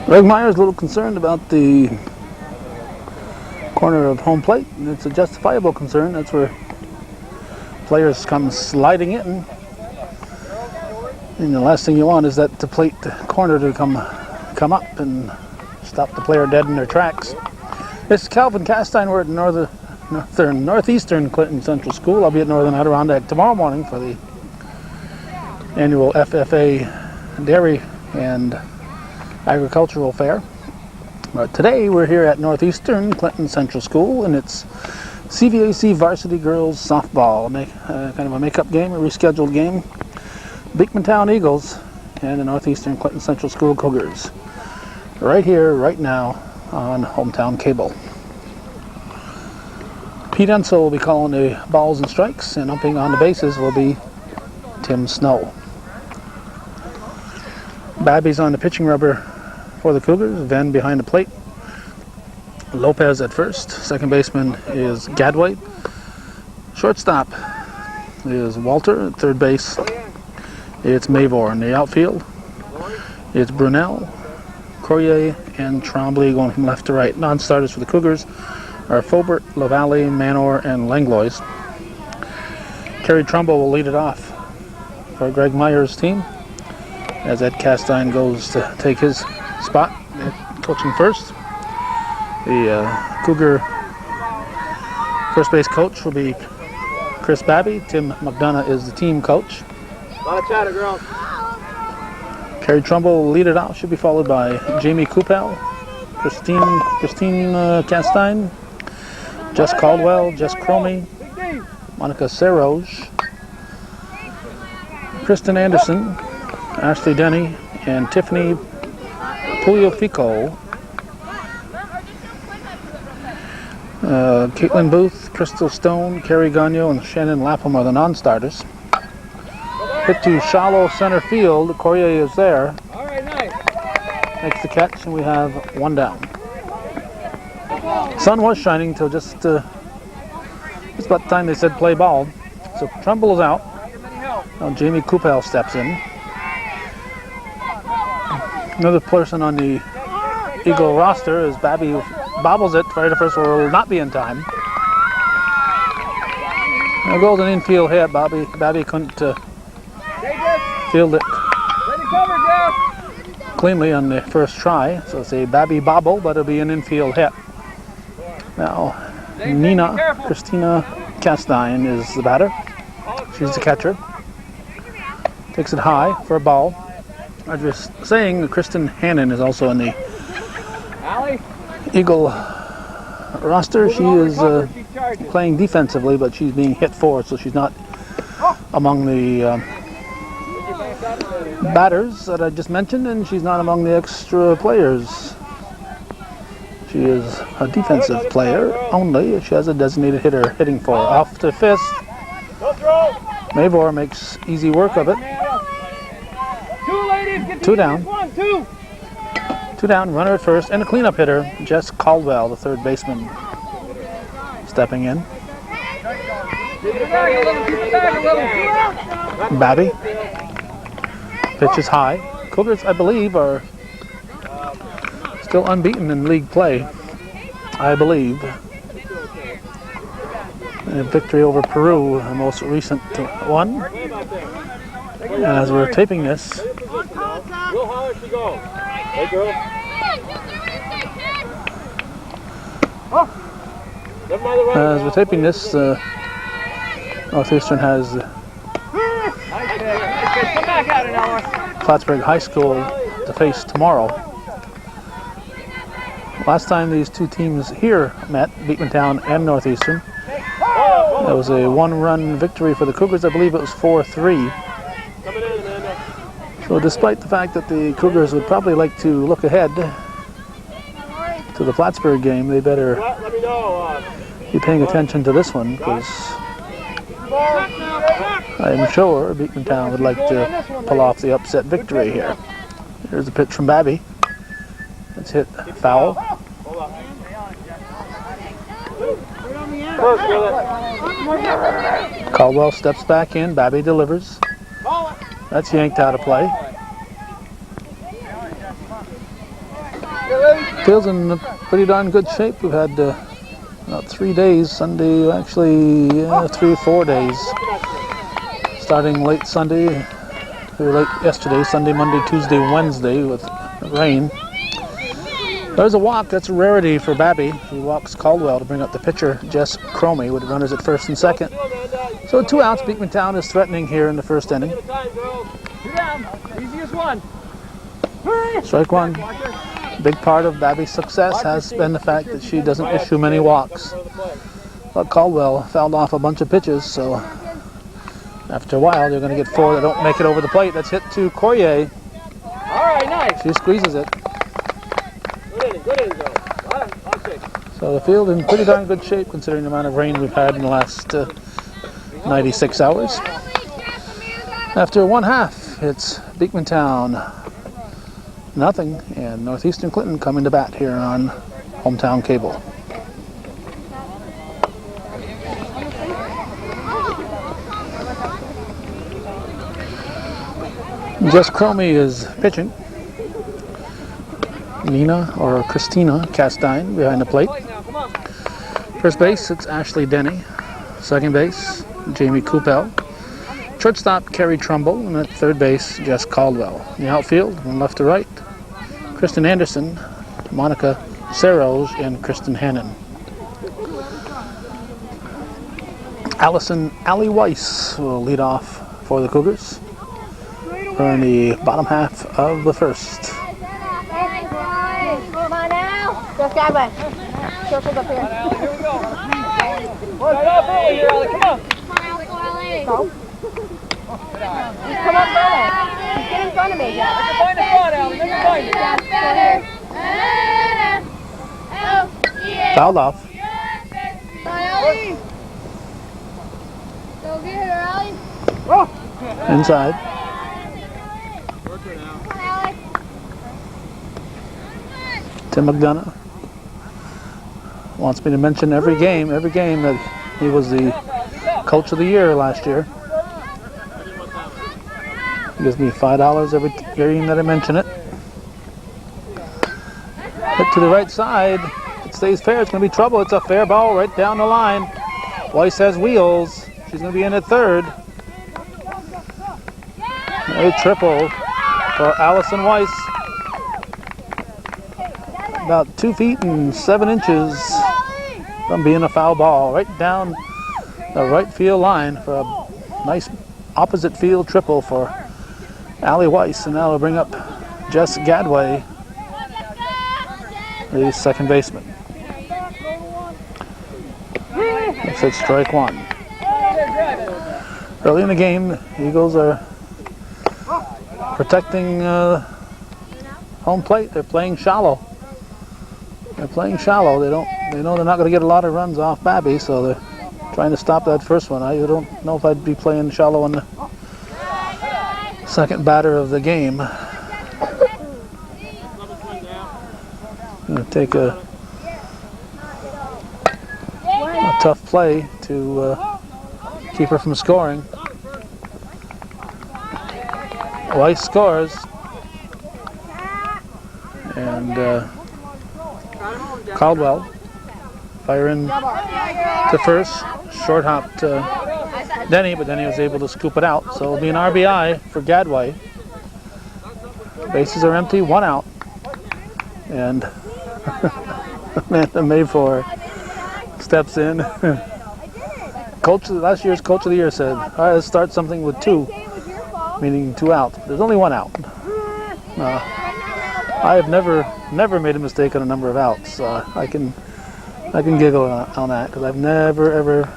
Greg Myers a little concerned about the corner of home plate, and it's a justifiable concern. That's where players come sliding in, and the last thing you want is that the plate corner to come up and stop the player dead in their tracks. This is Calvin Castine. We're at northeastern Clinton Central School. I'll be at Northern Adirondack tomorrow morning for the annual FFA Dairy and Agricultural Fair. But today we're here at northeastern Clinton Central School, and it's CVAC Varsity Girls Softball, kind of a makeup game, a rescheduled game. Beekmantown Eagles and the northeastern Clinton Central School Cougars. Right here, right now on Hometown Cable. Pete Ensel will be calling the balls and strikes, and umping on the bases will be Tim Snow. Babby's on the pitching rubber for the Cougars. Venn behind the plate. Lopez at first. Second baseman is Gadway. Shortstop is Walter. At third base, it's Mavor. In the outfield, it's Brunel, Courier, and Trombley going from left to right. Non-starters for the Cougars are Faubert, LaValle, Manor, and Langlois. Kerry Trumbull will lead it off for Greg Myers' team as Ed Castine goes to take his spot at coaching first. The Cougar first base coach will be Chris Babby. Tim McDonough is the team coach. A lot of chatter, girls. Kerry Trumbull will lead it off. Should be followed by Jamie Coupel, Christine Castine, Jess Caldwell, Jess Cromie, Monica Serroge, Kristen Anderson, Ashley Denny, and Tiffany Pugliofico. Caitlin Booth, Crystal Stone, Carrie Gagnon, and Shannon Lapham are the non-starters. Hit to shallow center field. Courier is there. All right, nice. Makes the catch, and we have one down. Sun was shining till just about the time they said play ball. So Trumbull is out. Now Jamie Coupel steps in. Another person on the Eagle roster is Babby, who bobbles it right at first, will not be in time. There goes an infield hit. Babby couldn't field it cleanly on the first try, so it's a Babby bobble, but it'll be an infield hit. Now, Christina Castine is the batter. She's the catcher. Takes it high for a ball. I was just saying, Kristen Hannon is also in the Eagle roster. She is playing defensively, but she's being hit forward, so she's not among the batters that I just mentioned, and she's not among the extra players. She is a defensive player only. She has a designated hitter hitting for her. Off to fifth. Mavor makes easy work of it. Two down. Two down, runner at first, and a cleanup hitter, Jess Caldwell, the third baseman, stepping in. Babby. Pitch is high. Cougars, I believe, are still unbeaten in league play. I believe. A victory over Peru, the most recent one. And as we're taping this, Northeastern has Plattsburgh High School to face tomorrow. Last time these two teams here met, Beekmantown and Northeastern, that was a one-run victory for the Cougars. I believe it was 4-3. So despite the fact that the Cougars would probably like to look ahead to the Plattsburgh game, they better be paying attention to this one, because I'm sure Beekmantown would like to pull off the upset victory here. Here's a pitch from Babby. It's hit foul. Caldwell steps back in. Babby delivers. That's yanked out of play. Field's in pretty darn good shape. We've had about 3 days, Sunday, actually 3 or 4 days. Starting late Sunday, or late yesterday, Sunday, Monday, Tuesday, Wednesday with rain. There's a walk, that's a rarity for Babby. He walks Caldwell to bring up the pitcher, Jess Cromie, with runners at first and second. So 2 outs, Beekmantown is threatening here in the first inning. 2 down, easiest one. Strike one. Big part of Babby's success has been the fact that she doesn't issue many walks. But Caldwell fouled off a bunch of pitches, so after a while they're going to get 4 that don't make it over the plate. That's hit to Corrier. All right, nice. She squeezes it. Good inning, Joe. I'll take. So the field in pretty darn good shape considering the amount of rain we've had in the last 96 hours. After 1/2, it's Beekmantown 0, and Northeastern Clinton coming to bat here on Hometown Cable. Jess Cromie is pitching. Nina or Christina Castine behind the plate. First base, it's Ashley Denny. Second base, Jamie Coupel. Shortstop, Carrie Trumbull. And at third base, Jess Caldwell. In the outfield, from left to right, Kristen Anderson, Monica Serroge, and Kristen Hannon. Allie Weiss will lead off for the Cougars. We're in the bottom half of the first. Come on now. Go Skyway. Circles up here. Here we go. Right off early here, Allie. Come on. Go. Just come up early. Just get in front of me. Find the front, Allie. Never find it. Fouled off. Allie. Go get her, Allie. Inside. Tim McDonough wants me to mention every game that he was the Coach of the Year last year. He gives me $5 every game that I mention it. Hit to the right side. It stays fair. It's going to be trouble. It's a fair ball right down the line. Weiss has wheels. She's going to be in at third. A triple for Allison Weiss. About 2 feet and 7 inches from being a foul ball. Right down the right field line for a nice opposite field triple for Allie Weiss. And now we'll bring up Jess Gadway, the second baseman. That's it, strike one. Early in the game, the Eagles are protecting home plate. They're playing shallow. They know they're not going to get a lot of runs off Babby, so they're trying to stop that first one. I don't know if I'd be playing shallow on the second batter of the game. Going to take a tough play to keep her from scoring. Weiss scores, and Caldwell firing to first, short hop to Denny, but then he was able to scoop it out. So it'll be an RBI for Gadway. Bases are empty, 1 out, and Amanda Mayfor steps in. Last year's Coach of the Year said, "All right, let's start something with 2, meaning 2 out." There's only 1 out. I have never made a mistake on a number of outs. I can giggle on that because I've never ever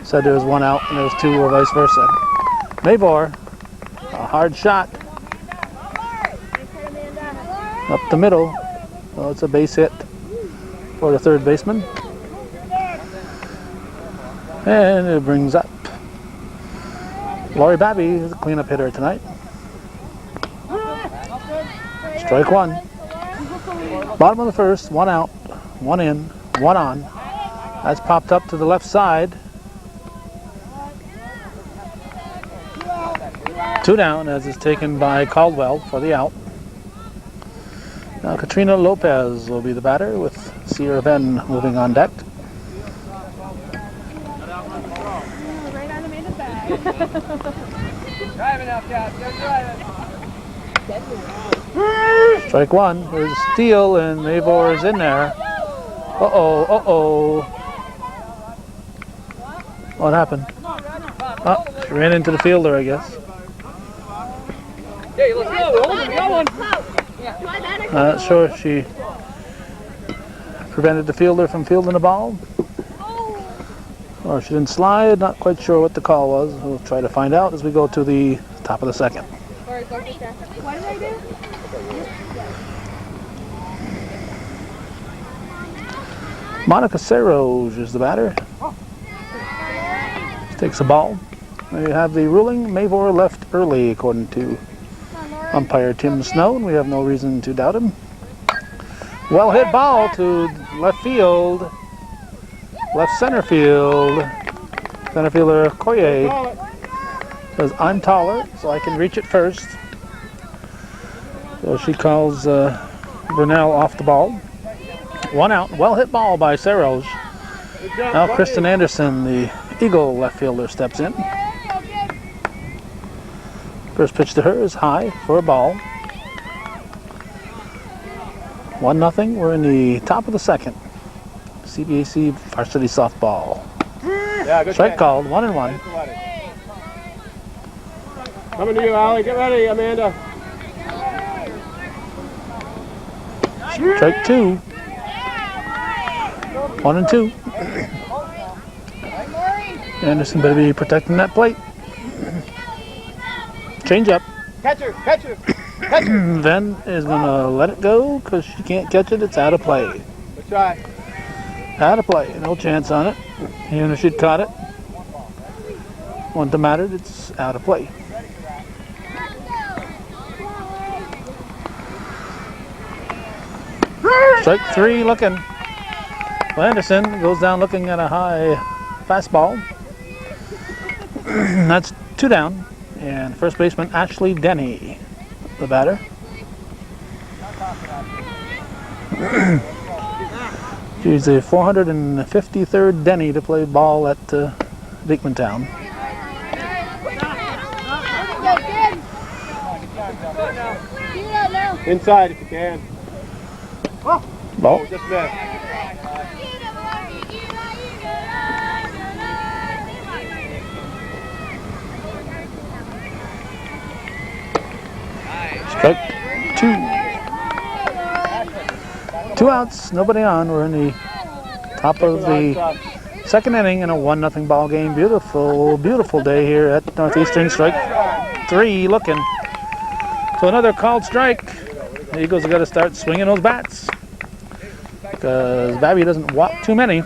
said there was 1 out and there was 2 or vice versa. Mayvor, a hard shot up the middle. Well, it's a base hit for the third baseman, and it brings up Lori Babby, the cleanup hitter tonight. Strike one. Bottom of the first, 1 out, 1 in, 1 on. That's popped up to the left side. 2 down as is taken by Caldwell for the out. Now Katrina Lopez will be the batter with Sierra Venn moving on deck. Right on Amanda's back. Driving out, Cat. Good driving. Strike one. There's a steal, and Mavor is in there. Uh-oh, uh-oh. What happened? Oh, she ran into the fielder, I guess. Hey, let's go. Hold it. Got one. Not sure if she prevented the fielder from fielding the ball. Or she didn't slide. Not quite sure what the call was. We'll try to find out as we go to the top of the second. What did I do? Monica Seroj is the batter. She takes the ball. We have the ruling. Mavor left early, according to umpire Tim Snow, and we have no reason to doubt him. Well hit ball to left field. Left center field. Center fielder Koye says, I'm taller, so I can reach it first. So she calls Brunel off the ball. One out. Well hit ball by Seroj. Now Kristen Anderson, the Eagle left fielder, steps in. First pitch to her is high for a ball. 1-0. We're in the top of the second. CVAC varsity softball. Yeah, good Strike catch. called. 1-1. Coming to you, Allie. Get ready, Amanda. Strike two. 1-2. Anderson better be protecting that plate. Change up. Catcher, catcher, catcher. Venn is going to let it go because she can't catch it. It's out of play. Good try. Out of play. No chance on it. Even if she'd caught it, wouldn't have mattered. It's out of play. Strike three looking. Well, Anderson goes down looking at a high fastball. That's 2 down. And first baseman Ashley Denny, the batter. She's the 453rd Denny to play ball at Beekmantown. Inside if you can. Ball. Oh, just missed. Strike two. 2 outs, nobody on. We're in the top of the second inning in a 1-0 ball game. Beautiful, beautiful day here at Northeastern. Strike three looking. So another called strike. The Eagles have got to start swinging those bats because Babby doesn't walk too many.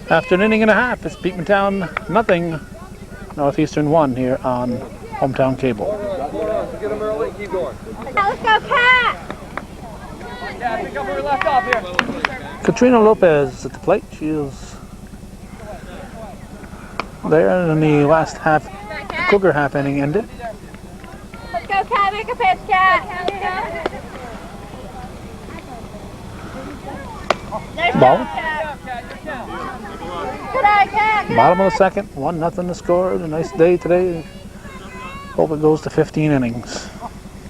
After an inning and a half, it's Beekmantown 0, Northeastern 1 here on Hometown Cable. Get them early. Keep going. Let's go, Cat! Yeah, pick up where we left off here. Katrina Lopez at the plate. She is there in the last half, Cougar half inning ended. Let's go, Cat! Make a pitch, Cat! Ball. Good eye, Cat! Bottom of the second, 1-0 to score. A nice day today. Hope it goes to 15 innings.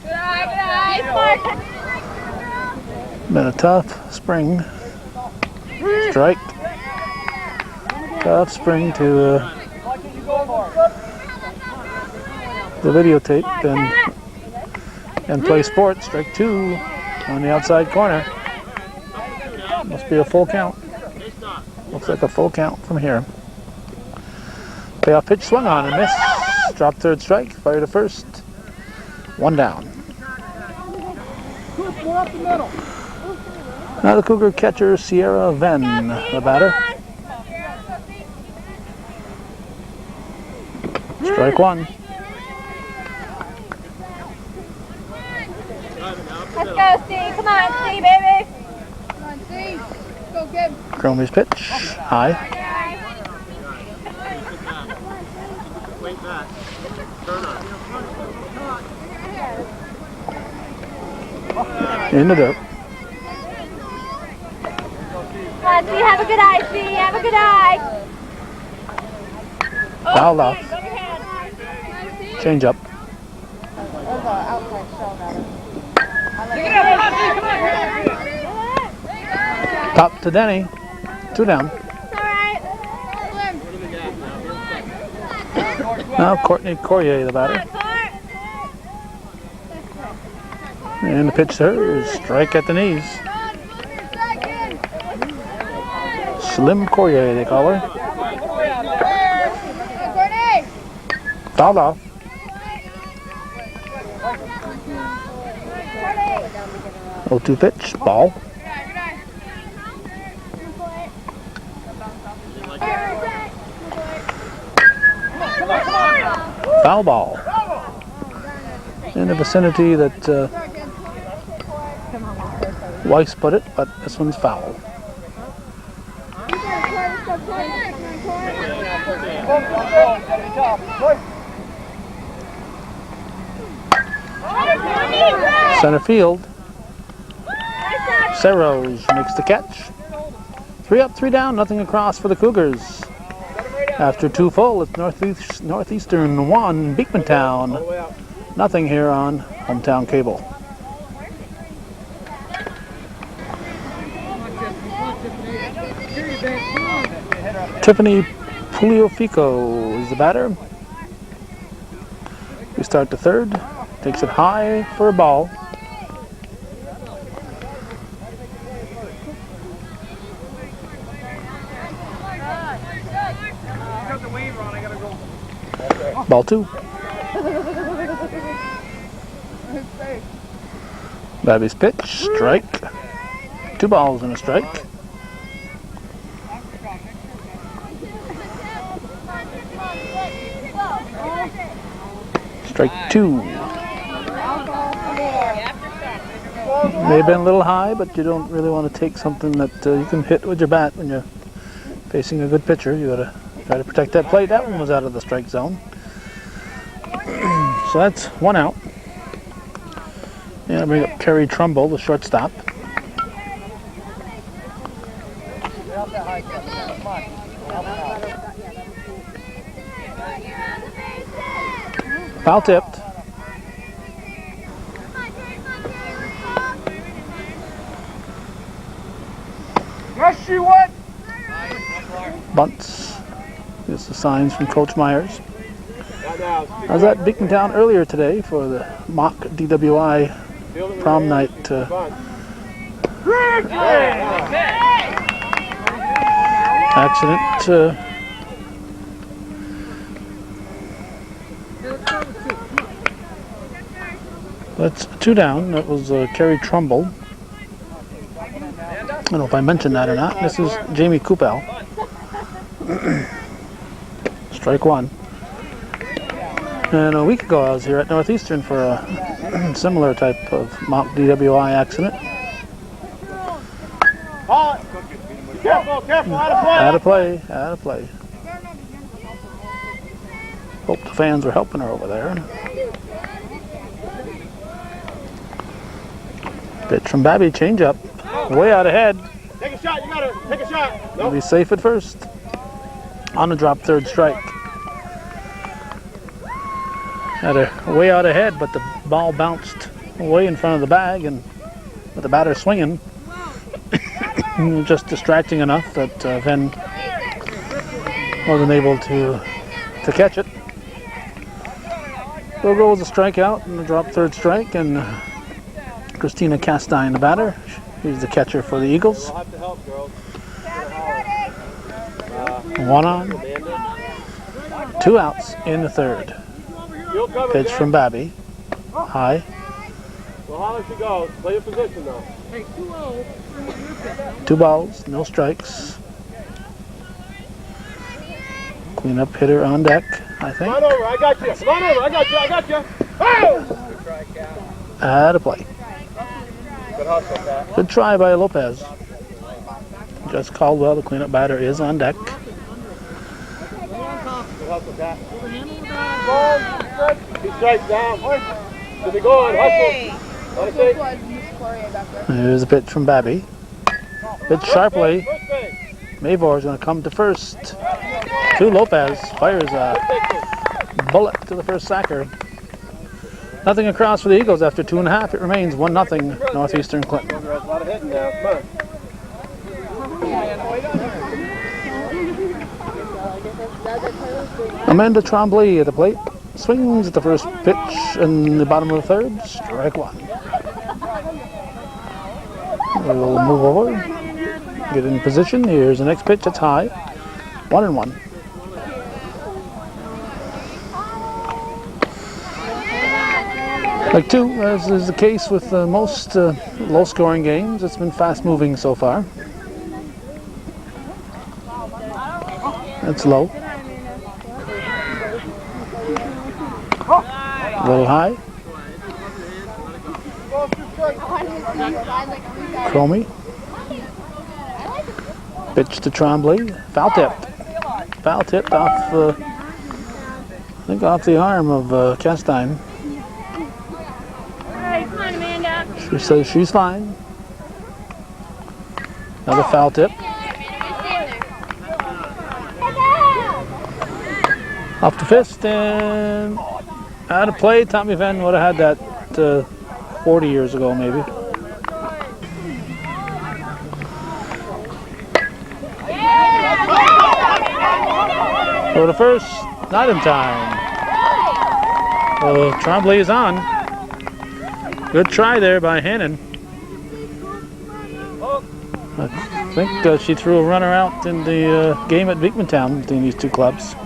Good eye, Smart! Been a tough spring. Strike. Tough spring to the videotape and play sports. Strike two on the outside corner. Must be a full count. Looks like a full count from here. Payoff pitch swung on and missed. Drop third strike. Fire to first. 1 down. Now the Cougar catcher Sierra Venn, the batter. Strike one. Let's go, Steve. Come on, Steve, baby. Come on, Steve. Go get him. Cromie's pitch. High. Wait back. Turn on. In the dirt. Come on, see, have a good eye, see, have a good eye. Foul off. Change up. Top to Denny. 2 down. Now Courtney Corrier, the batter. And the pitch to her is strike at the knees. Slim Corrier, they call her. Fouled off. Oh, 2 pitch, ball. Foul ball. In the vicinity that Weiss put it, but this one's foul. Center field. Serros makes the catch. 3 up, 3 down, nothing across for the Cougars. After 2 full, it's Northeastern 1, Beekmantown. Nothing here on Hometown Cable. Tiffany Pugliofico is the batter. We start the 3rd. Takes it high for a ball. Ball 2. Babby's pitch, strike. 2 balls and a strike. Strike 2. May have been a little high, but you don't really want to take something that you can hit with your bat when you're facing a good pitcher. You gotta try to protect that plate. That one was out of the strike zone. So that's 1 out. And I bring up Carrie Trumbull, the shortstop. Foul tipped. Yes, she went. Bunts. Here's the signs from Coach Myers. I was at Beekmantown earlier today for the mock DWI prom night accident. That's 2 down. That was Carrie Trumbull. I don't know if I mentioned that or not. This is Jamie Coupel. Strike 1. And a week ago I was here at Northeastern for a similar type of mock DWI accident. Careful, careful, Out of play. Hope the fans were helping her over there. Pitch from Babby, change up. Way out ahead. Take a shot, you gotta take a shot. Nope. Be safe at first. On the drop, 3rd strike. Had her way out ahead, but the ball bounced way in front of the bag, and with the batter swinging, just distracting enough that Venn wasn't able to catch it. Logo was a strikeout and a drop 3rd strike, and Christina Castine, the batter. She's the catcher for the Eagles. 1 on. 2 outs in the 3rd. Pitch from Babby. High. Well, how she goes? Play your position though. 2 balls, no strikes. Cleanup hitter on deck, I think. Come on over, I got you. Come on over, I got you. Oh! Out of play. Good hustle, Pat. Good try by Lopez. Just Caldwell, the cleanup batter, is on deck. Good hustle, Pat. He strikes down. Should be going. Hustle. Let it take. Here's a pitch from Babby. Pitch sharply. Mavor is going to come to first. To Lopez. Fires a bullet to the first sacker. Nothing across for the Eagles after 2.5. It remains 1-0 Northeastern Clinton. Amanda Tremblay at the plate. Swings at the first pitch in the bottom of the third. Strike one. We'll move over. Get in position. Here's the next pitch. It's high. 1-1. Like two, as is the case with most low-scoring games, it's been fast-moving so far. That's low. A little high. Cromie. Pitch to Tremblay. Foul tipped. Foul tipped off, I think, off the arm of Castine. She says she's fine. Another foul tip. Off the fist and out of play. Tommy Venn would have had that 40 years ago, maybe. Go to first, not in time. Well, Tremblay is on. Good try there by Hannon. I think she threw a runner out in the game at Beekmantown between these two clubs,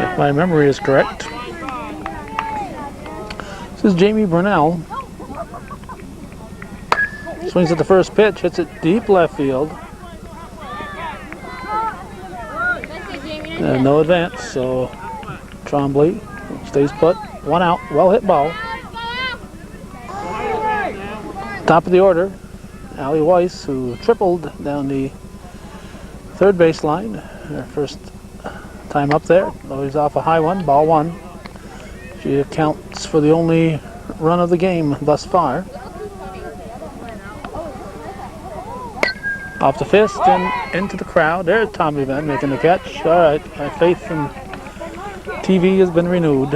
if my memory is correct. This is Jamie Brunell. Swings at the first pitch, hits it deep left field. And no advance, so Tremblay stays put. One out, well hit ball. Top of the order, Allie Weiss, who tripled down the third baseline. Her first time up there. Always off a high one, ball one. She accounts for the only run of the game thus far. Off the fist and into the crowd. There's Tommy Venn making the catch. All right, my faith in TV has been renewed.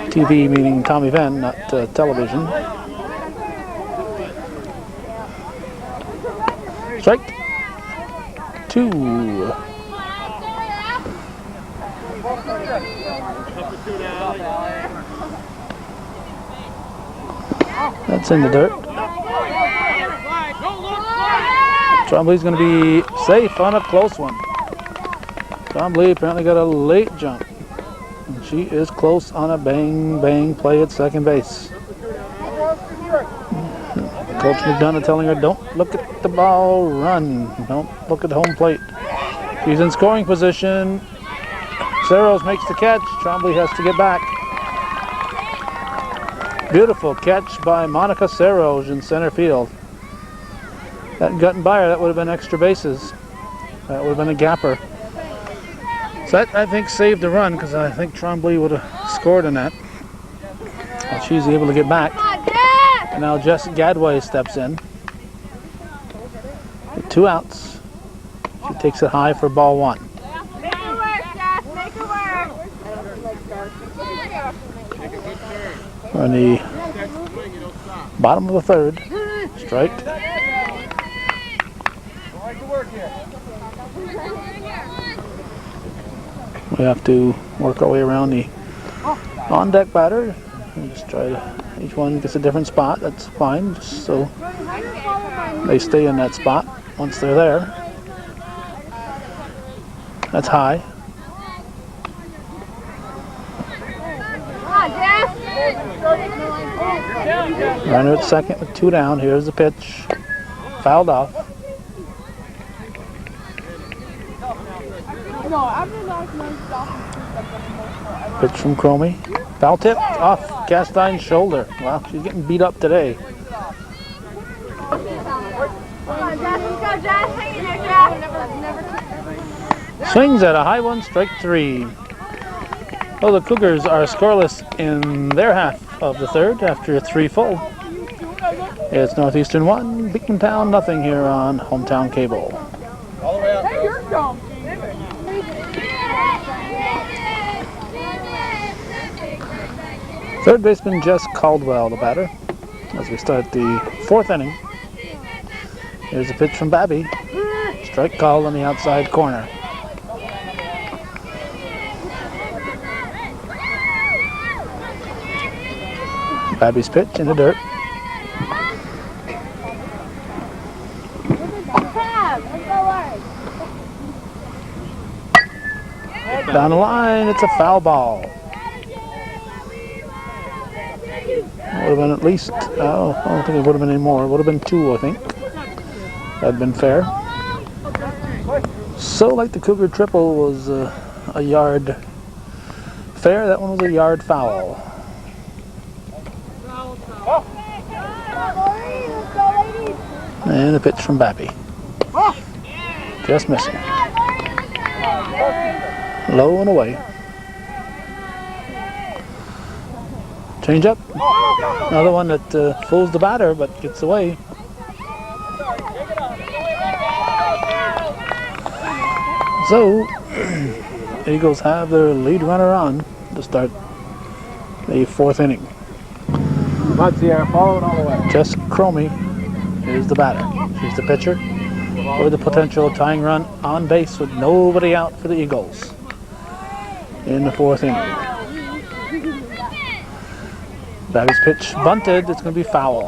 TV meaning Tommy Venn, not television. Strike two. That's in the dirt. Tremblay's going to be safe on a close one. Tremblay apparently got a late jump. And she is close on a bang play at second base. Coach McDonough telling her, don't look at the ball, run. Don't look at the home plate. She's in scoring position. Saros makes the catch. Tremblay has to get back. Beautiful catch by Monica Saros in center field. That gotten by her, that would have been extra bases. That would have been a gapper. So that, I think, saved the run, because I think Tremblay would have scored in that. But she's able to get back. And now Jess Gadway steps in. With 2 outs. She takes it high for ball one. Make her work, Jess. Make her work. We're in the bottom of the third. Strike. We have to work our way around the on-deck batter. And just try to, each one gets a different spot. That's fine, just so they stay in that spot once they're there. That's high. Runner at second with 2 down. Here's the pitch. Fouled off. Pitch from Cromie. Foul tip off Castine's shoulder. Wow, she's getting beat up today. Swings at a high one, strike 3. Well, the Cougars are scoreless in their half of the third after 3 full. It's Northeastern 1, Beekmantown nothing here on Hometown Cable. All the way up. Hey, you're dumb. Third baseman Jess Caldwell, the batter, as we start the 4th inning. Here's a pitch from Babby. Strike called on the outside corner. Babby's pitch in the dirt. Down the line, it's a foul ball. Would have been at least, I don't think it would have been any more. It would have been 2, I think. That'd been fair. So, like the Cougar triple was a yard fair, that one was a yard foul. And a pitch from Babby. Just missing. Low and away. Change up. Another one that fools the batter but gets away. So, Eagles have their lead runner on to start the 4th inning. Following all the way. Jess Cromie is the batter. She's the pitcher with the potential tying run on base with nobody out for the Eagles in the 4th inning. Babby's pitch bunted. It's going to be foul.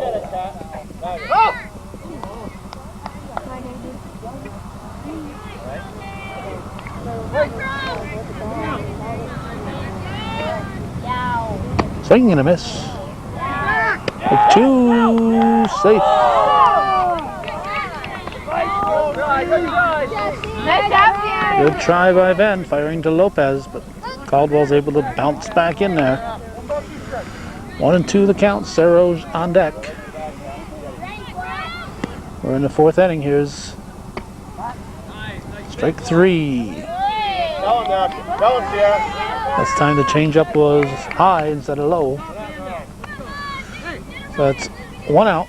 Swing and a miss. 2 safe. Good try by Ben, firing to Lopez, but Caldwell's able to bounce back in there. 1-2 the count. Serro's on deck. We're in the 4th inning. Here's strike 3. This time the changeup was high instead of low. So that's 1 out.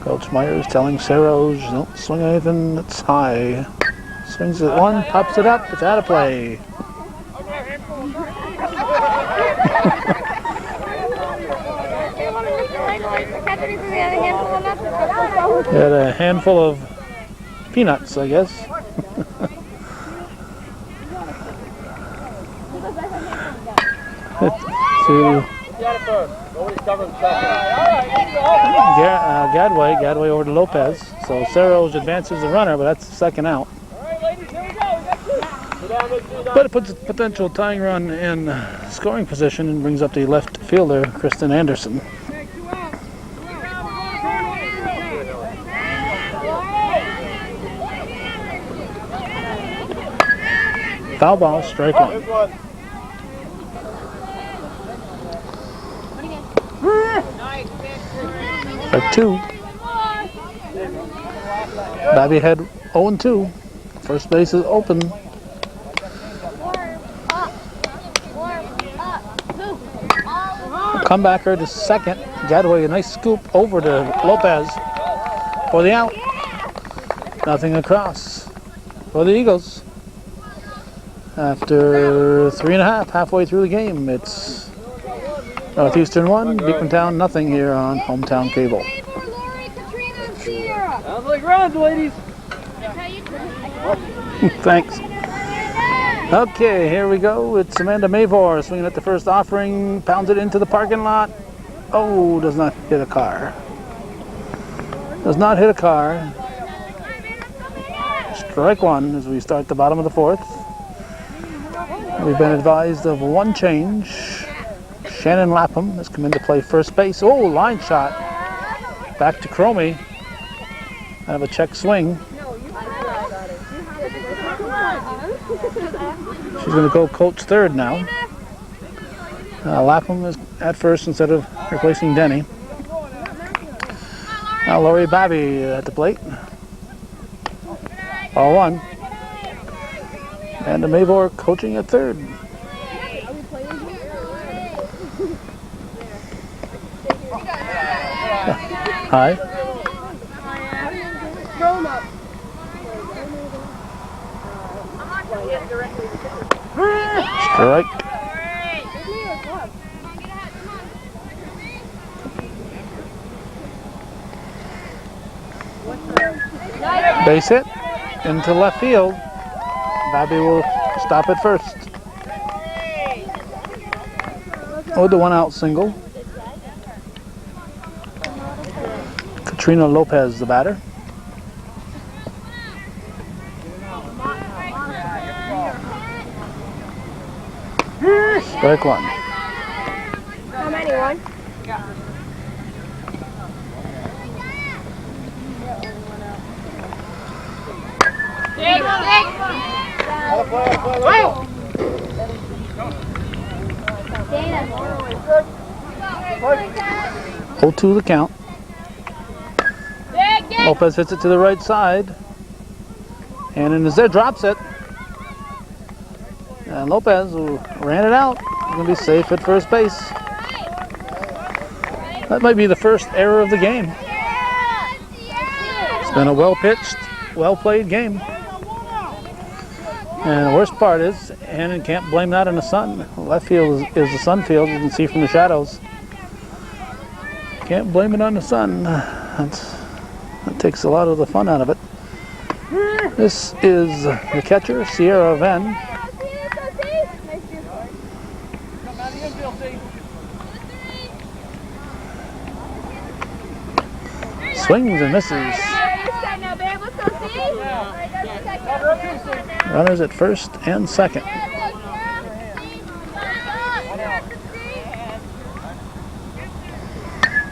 Coach Myers telling Serros, don't swing anything that's high. Swings at 1, pops it up, it's out of play. Had a handful of peanuts, I guess. To Gadway over to Lopez. So Serros advances the runner, but that's the 2nd out. But it puts a potential tying run in scoring position and brings up the left fielder, Kristen Anderson. Foul ball, strike 1. Strike 2. Babby had 0-2. First base is open. Comebacker to 2nd. Gadway, a nice scoop over to Lopez for the out. Nothing across for the Eagles. After 3.5, halfway through the game, it's Northeastern 1, Beekmantown nothing here on Hometown Cable. Sounds like runs, ladies. Thanks. Okay, here we go. It's Amanda Mavor swinging at the first offering, pounds it into the parking lot. Oh, does not hit a car. Does not hit a car. Strike 1 as we start the bottom of the 4th. We've been advised of 1 change. Shannon Lapham has come in to play first base. Oh, line shot. Back to Cromie. I have a check swing. She's going to go coach 3rd now. Lapham is at first instead of replacing Denny. Now Lori Babby at the plate. Ball 1. And Mavor coaching at third. High. Throw him up. Strike. Base hit into left field. Bobby will stop at first. With the 1-out single. Katrina Lopez, the batter. Strike one. How many? One? Oh, 2 the count. Lopez hits it to the right side. And in his there drops it. And Lopez ran it out. He's going to be safe at first base. That might be the first error of the game. It's been a well-pitched, well-played game. And the worst part is, Hannon can't blame that on the sun. Left field is the sun field, you can see from the shadows. Can't blame it on the sun. That takes a lot of the fun out of it. This is the catcher, Sierra Venn. Swings and misses. Runners at first and second.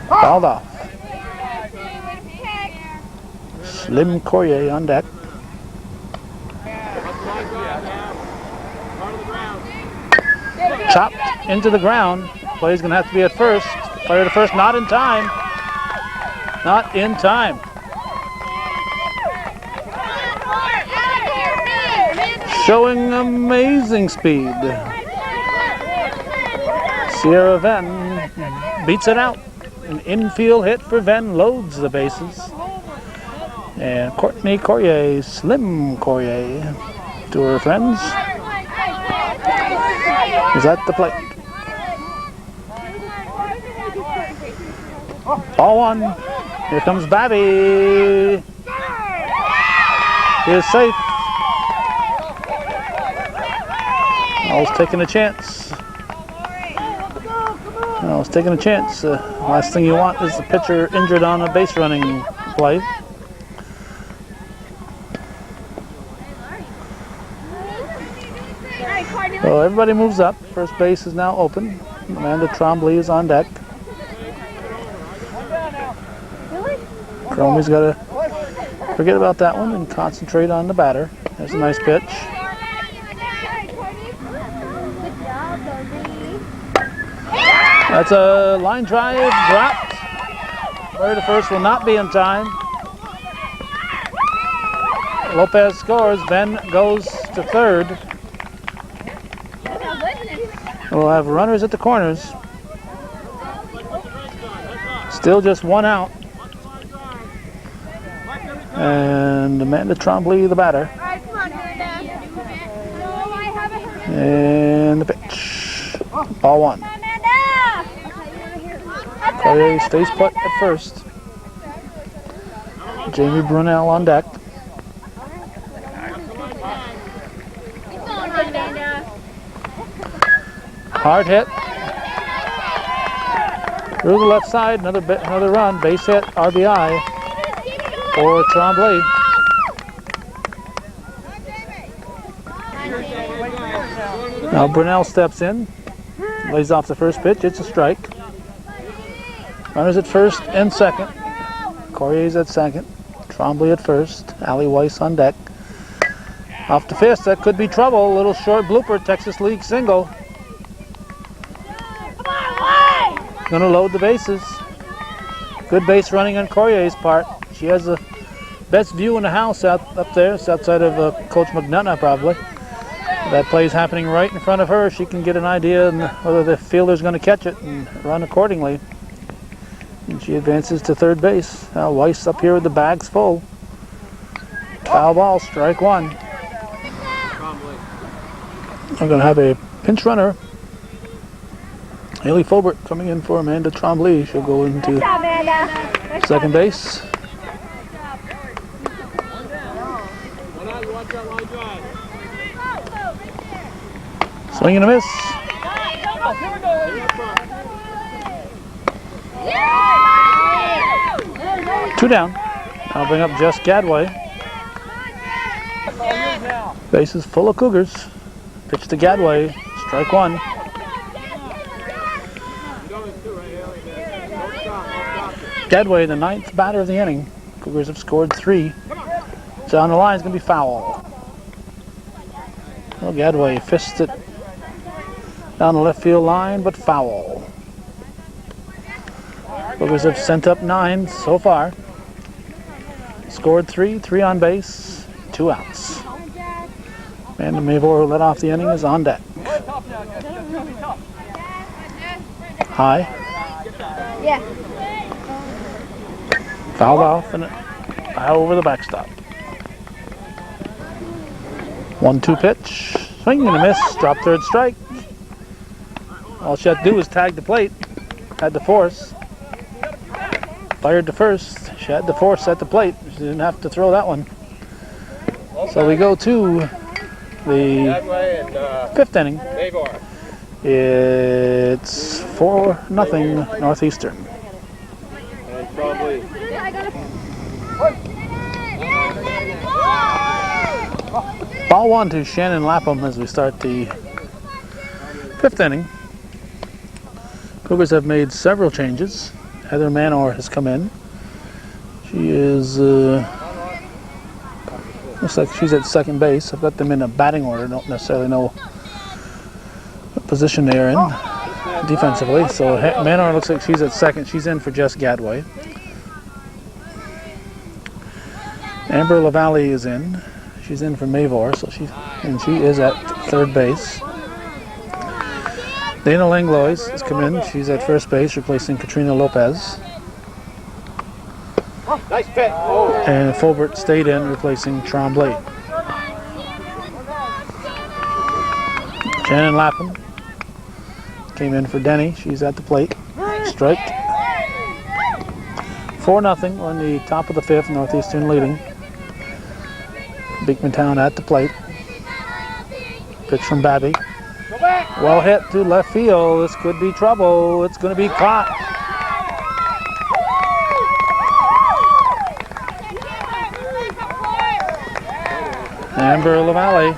Fouled off. Slim Courier on deck. Chopped into the ground. Play's going to have to be at first. Fire to first, not in time. Not in time. Showing amazing speed. Sierra Venn beats it out. An infield hit for Venn, loads the bases. And Courtney Courier, Slim Courier, to her friends, is at the plate. Ball one. Here comes Babby. He is safe. I was taking a chance. I was taking a chance. Last thing you want is the pitcher injured on a base running play. So everybody moves up. First base is now open. Amanda Trombley is on deck. Cromie's got to forget about that one and concentrate on the batter. There's a nice pitch. That's a line drive dropped. Fire to first will not be in time. Lopez scores. Venn goes to third. We'll have runners at the corners. Still just 1 out. And Amanda Trombley, the batter. And the pitch. Ball one. Courier stays put at first. Jamie Brunel on deck. Hard hit. Through the left side, another run, base hit, RBI for Trombley. Now Brunel steps in, lays off the first pitch, it's a strike. Runners at first and second. Courier's at second. Trombley at first. Allie Weiss on deck. Off the fifth, that could be trouble. A little short blooper, Texas League single. Gonna load the bases. Good base running on Courier's part. She has the best view in the house up there. It's outside of Coach McNutt probably. That play's happening right in front of her. She can get an idea on whether the fielder's going to catch it and run accordingly. And she advances to third base. Now Weiss up here with the bags full. Foul ball, strike one. I'm going to have a pinch runner. Haley Fulbert coming in for Amanda Trombley. She'll go into second base. Swing and a miss. Two down. I'll bring up Jess Gadway. Base is full of Cougars. Pitch to Gadway. Strike one. Gadway, the 9th batter of the inning. Cougars have scored 3. Down the line is going to be foul. Well, Gadway fists it down the left field line, but foul. Cougars have sent up 9 so far. Scored 3, 3 on base, 2 outs. Amanda Mavor, who led off the inning, is on deck. High. Yeah. Fouled off and out over the backstop. 1-2 pitch. Swing and a miss. Drop third strike. All she had to do was tag the plate. Had to force. Fired to first. She had to force at the plate. She didn't have to throw that one. So we go to the 5th inning. It's 4-0 Northeastern. Ball one to Shannon Lapham as we start the 5th inning. Cougars have made several changes. Heather Manor has come in. She is, looks like she's at second base. I've got them in a batting order. Don't necessarily know what position they're in defensively. So Manor looks like she's at second. She's in for Jess Gadway. Amber LaValle is in. She's in for Mavor, so she is at third base. Dana Langlois has come in. She's at first base, replacing Katrina Lopez. Nice pitch. Oh. And Fulbert stayed in, replacing Trombley. Shannon Lapham came in for Denny. She's at the plate. Strike. 4-0 on the top of the 5th. Northeastern leading. Beekmantown at the plate. Pitch from Babby. Well hit to left field. This could be trouble. It's going to be caught. Amber LaValle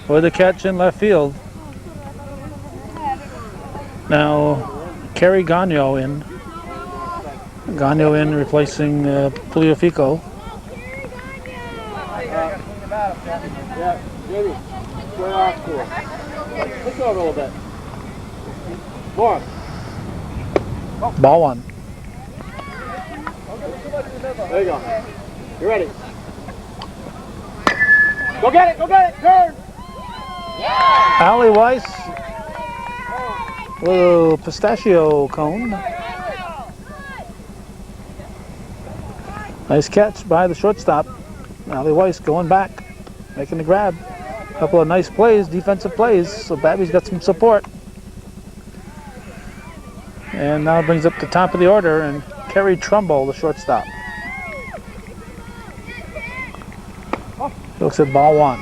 with the catch in left field. Now Carrie Gagno in. Gagno in replacing Pugliafico. Yeah, Judy, square off cool. Let's go over a little bit. More. Ball one. There you go. You ready? Go get it, turn! Allie Weiss. Little pistachio cone. Nice catch by the shortstop. Allie Weiss going back, making the grab. A couple of nice plays, defensive plays, so Babby's got some support. And now it brings up the top of the order and Kerry Trumbull, the shortstop. Looks at ball one.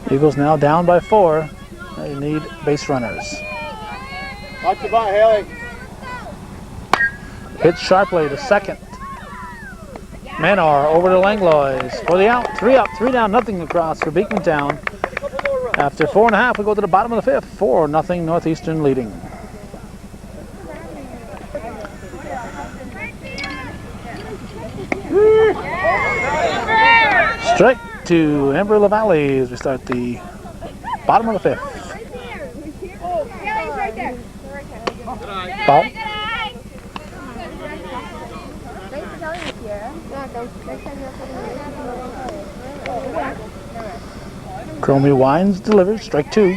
Eagles now down by 4. They need base runners. Watch the butt, Haley. Hit sharply to second. Manor over to Langlois for the out. 3 up, 3 down, nothing across for Beekmantown. After 4.5, we go to the bottom of the 5th. 4-0 Northeastern leading. Strike to Amber LaValle as we start the bottom of the 5th. Ball. Chromie Wines delivers, strike 2.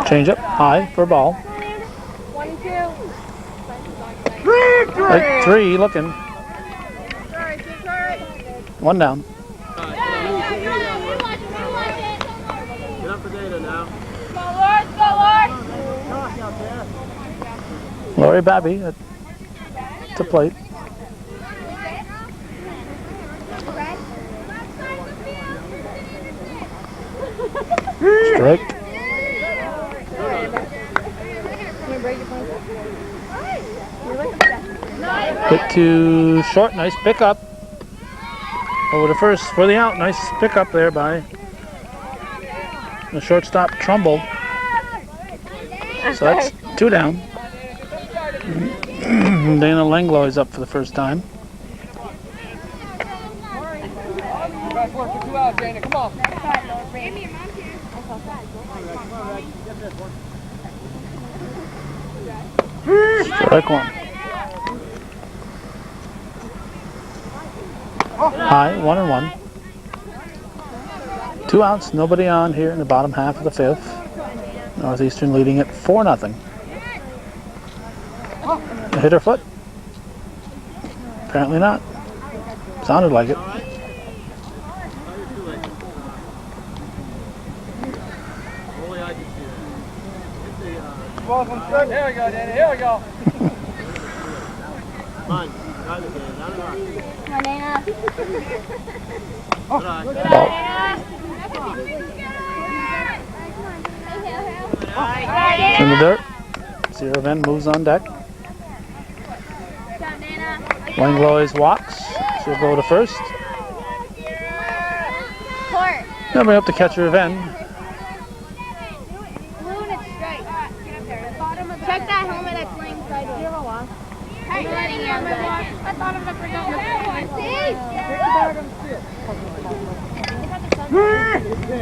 Change up high for a ball. 1-2. Right 3 looking. One down. Get up for data now. Lori Babby at the plate. Strike. Hit to short, nice pickup. Over to first for the out, nice pickup there by the shortstop Trumbull. So that's 2 down. Dana Langlois is up for the first time. Best work for 2 outs, Dana. Come on. Strike 1. High, 1-1. 2 outs, nobody on here in the bottom half of the 5th. Northeastern leading it 4-0. Hit her foot? Apparently not. Sounded like it. Welcome, sir. Here we go, Danny. Here we go. Come on. Come on, Dana. Ball. In the dirt. Sierra Ven moves on deck. Langlois walks. She'll go to first. Now bring up the catcher Ven. Check that helmet that's laying sideways. Zero off. I thought of the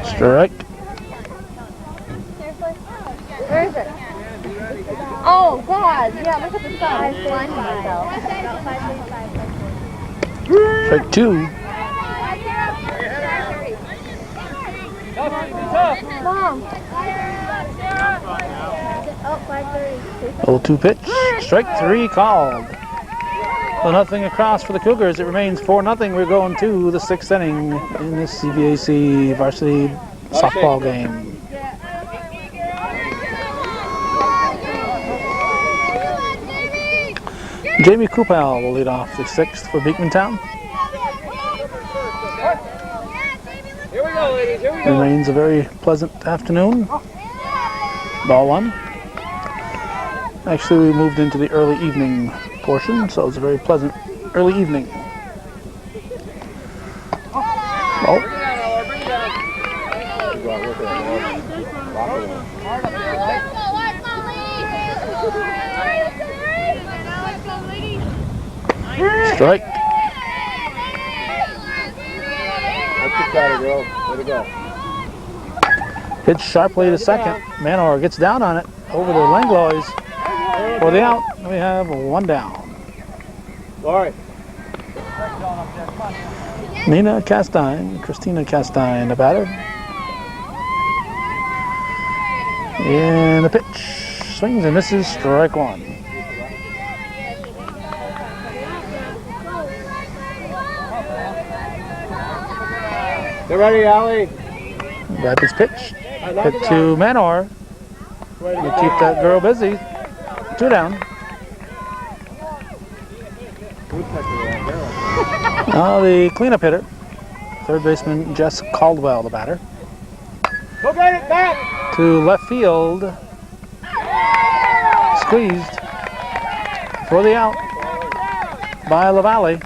Strike. Where is it? Oh, God. Yeah, look at the sun. Strike 2. Mom. Oh, 5:30. 0-2 pitch. Strike 3 called. So nothing across for the Cougars. It remains 4-0. We're going to the 6th inning in this CVAC varsity softball game. Jamie Kupal will lead off the 6th for Beekmantown. Here we go, ladies. Here we go. Remains a very pleasant afternoon. Ball 1. Actually, we moved into the early evening portion, so it's a very pleasant early evening. Ball. Bring it down, Ellar. Bring it down. Strike. Let's get started, girl. Way to go. Hits sharply to second. Manor gets down on it. Over to Langlois for the out. We have 1 down. All right. Nina Castine, Christina Castine, the batter. And the pitch. Swings and misses. Strike 1. Get ready, Allie. Rapids pitch. Hit to Manor. We keep that girl busy. 2 down. Now the cleanup hitter. Third baseman Jess Caldwell, the batter. Go get it back. To left field. Squeezed. For the out. By LaValle.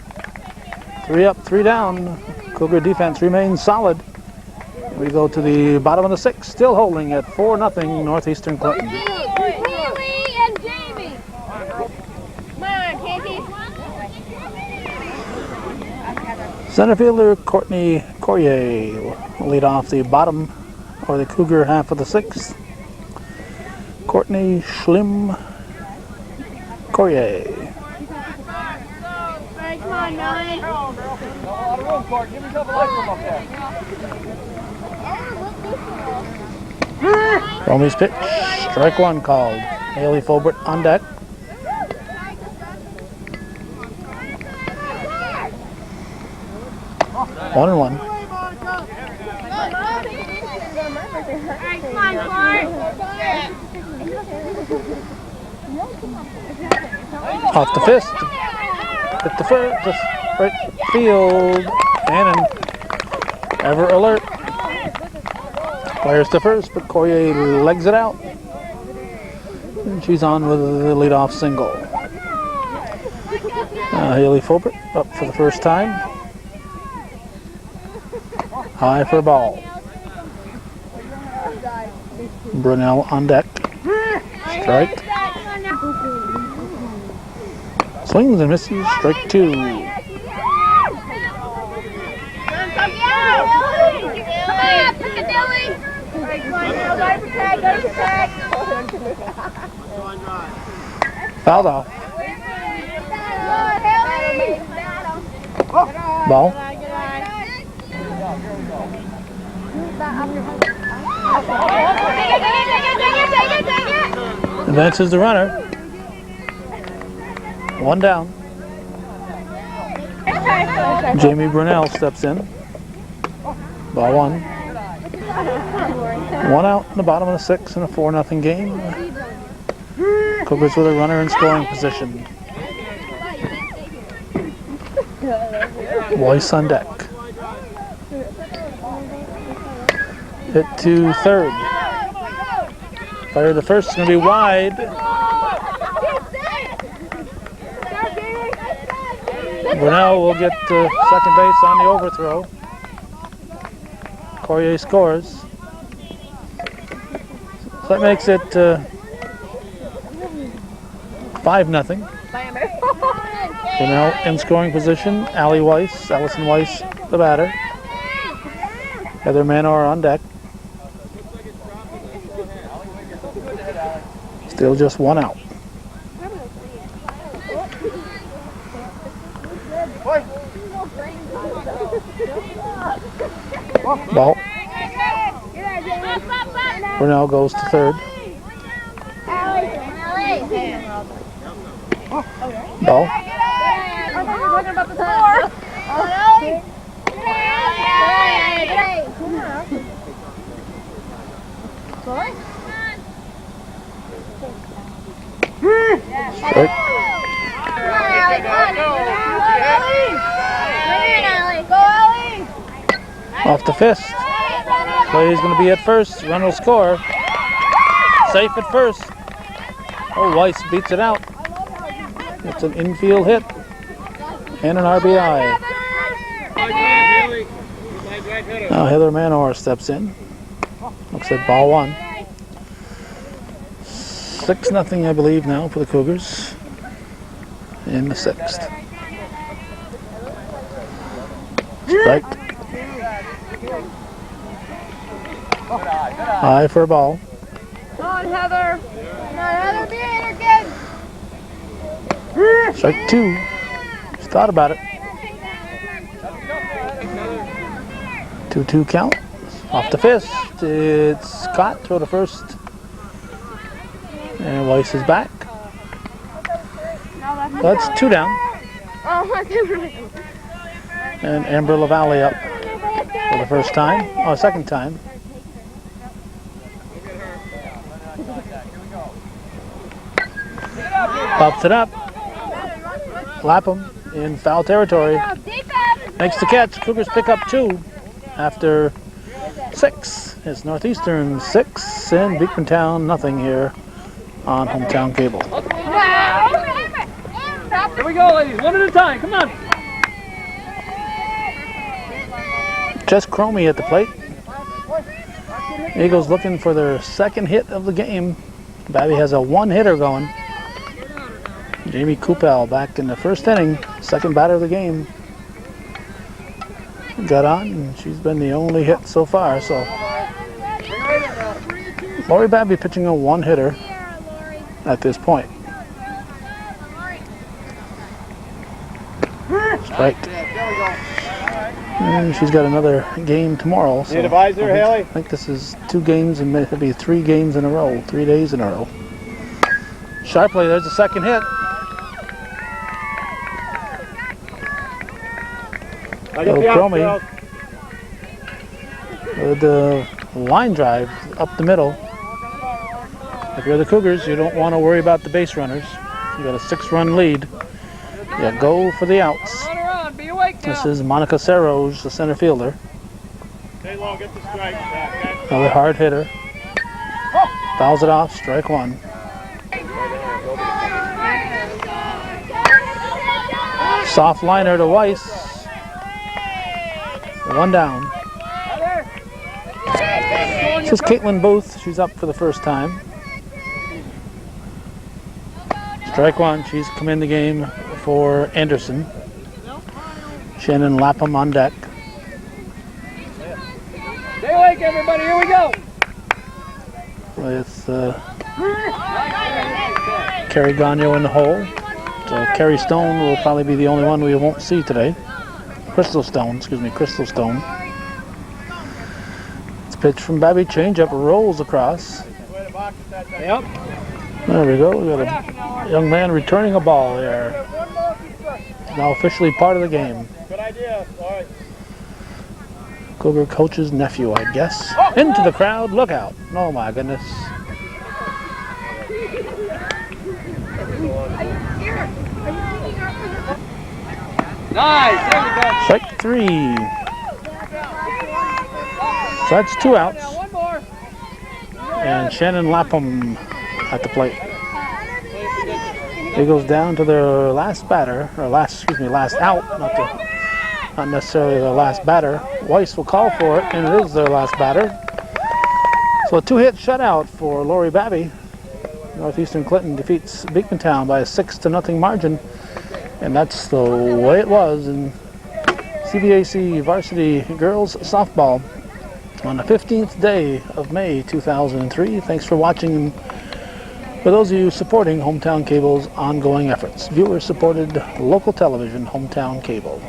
3 up, 3 down. Cougar defense remains solid. We go to the bottom of the 6th, still holding at 4-0 Northeastern Clinton. Haley and Jamie. Come on, Katie. Center fielder Courtney Corrier will lead off the bottom for the Cougar half of the sixth. Courtney Schlim Courier. Come on, Melanie. A lot of room, Court. Give yourself a life room up there. Romy's pitch. Strike one called. Haley Fulbert on deck. One and one. Come on, Court. Off the fist. Hit the first, right field. Cannon. Ever alert. Fires to first, but Courier legs it out. And she's on with the leadoff single. Haley Fulbert up for the first time. High for a ball. Brunel on deck. Strike. Swings and misses. Strike two. Fouled off. Ball. Advances the runner. One down. Jamie Brunel steps in. Ball one. One out in the bottom of the sixth in a 4-0 game. Cougars with a runner in scoring position. Weiss on deck. Hit to third. Fire to first is going to be wide. Brunel will get to second base on the overthrow. Courier scores. So that makes it 5-0. Brunel in scoring position. Allison Weiss, the batter. Heather Manor on deck. Still just one out. Ball. Brunel goes to third. Ball. Strike. Off the fist. Play's going to be at first. Run will score. Safe at first. Oh, Weiss beats it out. It's an infield hit and an RBI. Now Heather Manor steps in. Looks like ball one. 6-0, I believe, now for the Cougars in the sixth. Strike. High for a ball. Come on, Heather. Come on, Heather, be in her, kid. Strike two. Just thought about it. 2-2 count. Off the fist. It's caught. Throw to first. And Weiss is back. That's two down. And Amber LaValle up for the first time. Oh, second time. Pops it up. Lapham in foul territory. Makes the catch. Cougars pick up two after 6. It's Northeastern 6 and Beekmantown nothing here on Hometown Cable. Here we go, ladies. One at a time. Come on. Just Cromie at the plate. Eagles looking for their second hit of the game. Babby has a one-hitter going. Jamie Coupel back in the first inning, second batter of the game. Got on, and she's been the only hit so far, so Lori Babby pitching a one-hitter at this point. Strike. And she's got another game tomorrow. So Need a visor, Haley? I think this is 2 games and maybe 3 games in a row, 3 days in a row. Sharply, there's the second hit. Cromie with the line drive up the middle. If you're the Cougars, you don't want to worry about the base runners. You got a 6-run lead. Yeah, go for the outs. This is Monica Serros, the center fielder. Another hard hitter. Fouls it off, strike 1. Soft liner to Weiss. 1 down. This is Caitlin Booth. She's up for the first time. Strike 1. She's come in the game for Anderson. Shannon Lapham on deck. Stay awake, everybody. Here we go. With Carrie Gagnon in the hole. So Carrie Stone will probably be the only one we won't see today. Crystal Stone. It's pitch from Babby, changeup rolls across. Yep. There we go. We got a young man returning a ball there. Now officially part of the game. Good idea. All right. Cougar coach's nephew, I guess. Into the crowd. Look out. Oh my goodness. Nice. There we go. Strike 3. So that's 2 outs. One more. And Shannon Lapham at the plate. It goes down to their last batter, or last out, not necessarily their last batter. Weiss will call for it, and it is their last batter. So a 2-hit shutout for Lori Babby. Northeastern Clinton defeats Beekmantown by a 6-0 margin, and that's the way it was in CVAC varsity girls softball on the 15th day of May 2003. Thanks for watching. For those of you supporting Hometown Cable's ongoing efforts, viewer-supported local television, Hometown Cable.